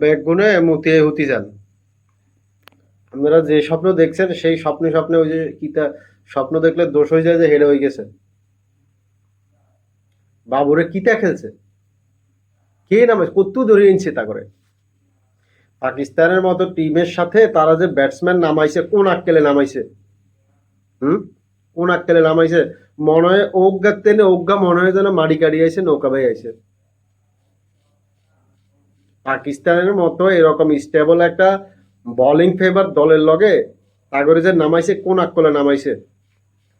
Bag গুনে মতিয়া হতে যান। আপনারা যে স্বপ্ন দেখছেন সেই স্বপ্নে স্বপ্নে ওই যে কিতা স্বপ্ন দেখলে দোষ হয়ে যায় যে হেডে হয়ে গেছে। বাবুরে কিতা খেলছে, কে নামে কত্তু ধরে ইনছে তা করে। পাকিস্তানের মতো টিমের সাথে তারা যে ব্যাটসম্যান নামাইছে কোন আক্কেলে নামাইছে, হুম, কোন আক্কেলে নামাইছে। মনে হয় অজ্ঞা তেনে অজ্ঞা মনে হয় যেন মাড়ি কাড়ি আইছে, নৌকা ভাই আইছে। পাকিস্তানের মতো এরকম স্টেবল একটা বোলিং ফেভার দলের লগে তাগরে যে নামাইছে কোন আক্কলে নামাইছে।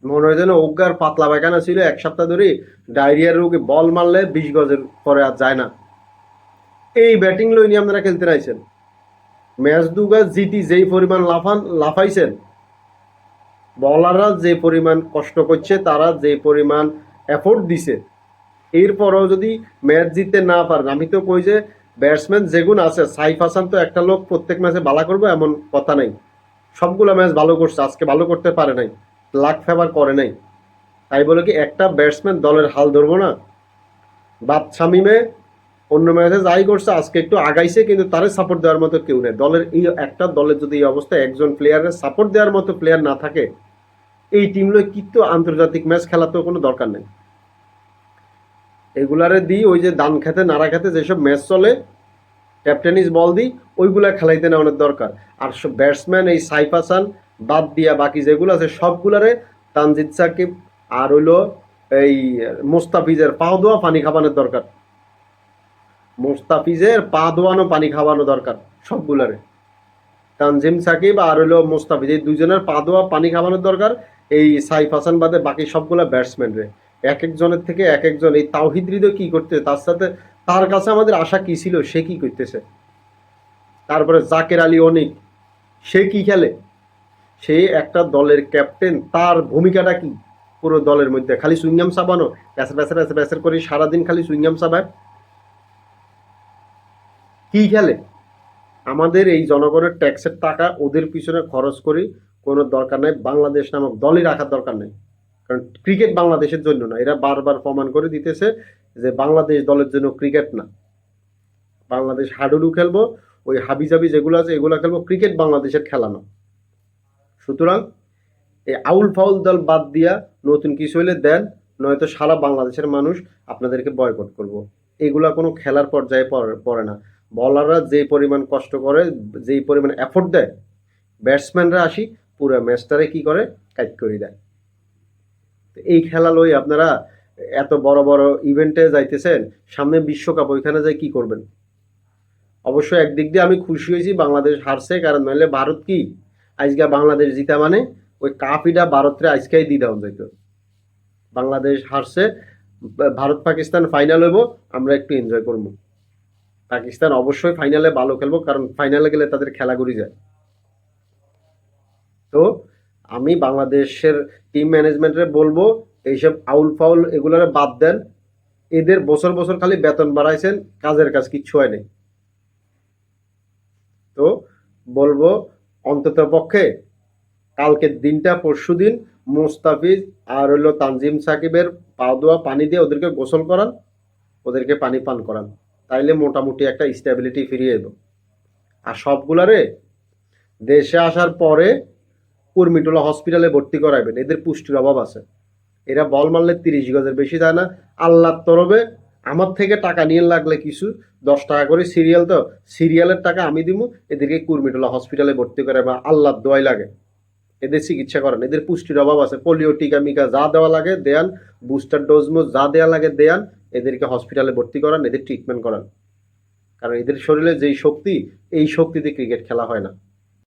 মনে হয় যেন অজ্ঞার পাতলা পায়খানা ছিল 1 সপ্তাহ ধরে, ডায়রিয়ার রোগী বল মারলে 20 গজের পরে আর যায় না। এই ব্যাটিং লই নিয়ে আপনারা খেলতে রাইছেন। ম্যাচ দুগা জিতি যেই পরিমাণ লাফাইছেন, বলাররা যে পরিমাণ কষ্ট করছে, তারা যে পরিমাণ এফোর্ট দিছে, এরপরও যদি ম্যাচ জিততে না পারেন, আমি তো কই যে ব্যাটসম্যান যেগুন আছে, সাইফ হাসান তো একটা লোক প্রত্যেক ম্যাচে ভালো করবে এমন কথা নাই। সবগুলো ম্যাচ ভালো করছে, আজকে ভালো করতে পারে নাই, লাক ফেভার করে নাই। তাই বলে কি একটা ব্যাটসম্যান দলের হাল ধরবো না? বাদ শামিমে অন্য ম্যাচে যাই করছে, আজকে একটু আগাইছে, কিন্তু তারে সাপোর্ট দেওয়ার মতো কেউ নেই দলের। এই একটা দলের যদি এই অবস্থায় একজন প্লেয়ারের সাপোর্ট দেওয়ার মতো প্লেয়ার না থাকে, এই টিম লই কিন্তু আন্তর্জাতিক ম্যাচ খেলা তো কোনো দরকার নেই। এগুলারে দিই ওই যে দান খেতে নাড়া খেতে যেসব ম্যাচ চলে, ক্যাপ্টেনিস বল দিই, ওইগুলা খেলাইতে নেওয়ানোর দরকার। আর সব ব্যাটসম্যান এই সাইফ হাসান বাদ দিয়া বাকি যেগুলো আছে সবগুলারে তানজিদ সাকিব আর হইলো এই মোস্তাফিজের পা ধোয়া পানি খাবানোর দরকার। মোস্তাফিজের পা ধোয়ানো পানি খাওয়ানো দরকার সবগুলারে। তানজিম সাকিব আর হইলো মোস্তাফিজ এই দুজনের পা ধোয়া পানি খাওয়ানোর দরকার। এই সাইফ হাসান বাদে বাকি সবগুলা ব্যাটসম্যান রে এক একজনের থেকে এক একজন। এই তাওহিদ হৃদয় কি করতে, তার সাথে তার কাছে আমাদের আশা কি ছিল, সে কি করতেছে। তারপরে জাকের আলী অনিক, সে কি খেলে, সে একটা দলের ক্যাপ্টেন, তার ভূমিকাটা কি পুরো দলের মধ্যে? খালি সুইংগাম চাবানো, প্যাসের প্যাসের প্যাসের প্যাসের করে সারাদিন খালি সুইংগাম চাবায়, কি খেলে? আমাদের এই জনগণের ট্যাক্সের টাকা ওদের পিছনে খরচ করি, কোনো দরকার নাই। বাংলাদেশ নামক দলই রাখার দরকার নেই, কারণ ক্রিকেট বাংলাদেশের জন্য না। এরা বারবার প্রমাণ করে দিতেছে যে বাংলাদেশ দলের জন্য ক্রিকেট না। বাংলাদেশ হাডুডু খেলবো, ওই হাবিজাবি যেগুলো আছে এগুলো খেলবো, ক্রিকেট বাংলাদেশের খেলা না। সুতরাং এই আউল ফাউল দল বাদ দিয়া নতুন কিছু হইলে দেন, নয়তো সারা বাংলাদেশের মানুষ আপনাদেরকে বয়কট করব। এগুলা কোনো খেলার পর্যায়ে পড়ে না। বলাররা যে পরিমাণ কষ্ট করে, যেই পরিমাণ এফোর্ট দেয়, ব্যাটসম্যানরা আসি পুরো ম্যাচটারে কি করে কাইট করে দেয়। এই খেলা লই আপনারা এত বড় বড় ইভেন্টে যাইতেছেন, সামনে বিশ্বকাপ, ওইখানে যাই কি করবেন? অবশ্য একদিক দিয়ে আমি খুশি হয়েছি বাংলাদেশ হারছে, কারণ নইলে ভারত কি আজকে বাংলাদেশ জিতা মানে ওই কাপিটা ভারতরে আজকেই দিয়ে দেওয়া যাইত। বাংলাদেশ হারছে, ভারত পাকিস্তান ফাইনাল হইব, আমরা একটু এনজয় করবো। পাকিস্তান অবশ্যই ফাইনালে ভালো খেলবো, কারণ ফাইনালে গেলে তাদের খেলা ঘুরি যায়। তো আমি বাংলাদেশের টিম ম্যানেজমেন্টে বলবো এইসব আউল ফাউল এগুলোরে বাদ দেন। এদের বছর বছর খালি বেতন বাড়াইছেন, কাজের কাজ কিচ্ছু হয় নাই। তো বলবো অন্তত পক্ষে কালকের দিনটা, পরশু দিন মোস্তাফিজ আর হলো তানজিম সাকিবের পা ধোয়া পানি দিয়ে ওদেরকে গোসল করান, ওদেরকে পানি পান করান, তাইলে মোটামুটি একটা স্টেবিলিটি ফিরিয়ে এলো। আর সবগুলারে দেশে আসার পরে কুর্মিটোলা হসপিটালে ভর্তি করাইবেন, এদের পুষ্টির অভাব আছে। এরা বল মারলে 30 গজের বেশি যায় না। আল্লাহর তরফে আমার থেকে টাকা নিয়ে লাগলে কিছু 10 টাকা করে সিরিয়াল, তো সিরিয়ালের টাকা আমি দিব, এদেরকে কুর্মিটোলা হসপিটালে ভর্তি করে বা আল্লাহর দোয়াই লাগে এদের চিকিৎসা করেন। এদের পুষ্টির অভাব আছে, পোলিও টিকা মিকা যা দেওয়া লাগে দেয়ান, বুস্টার ডোজমো যা দেওয়া লাগে দেয়ান, এদেরকে হসপিটালে ভর্তি করান, এদের ট্রিটমেন্ট করান। কারণ এদের শরীরে যেই শক্তি, এই শক্তিতে ক্রিকেট খেলা হয় না।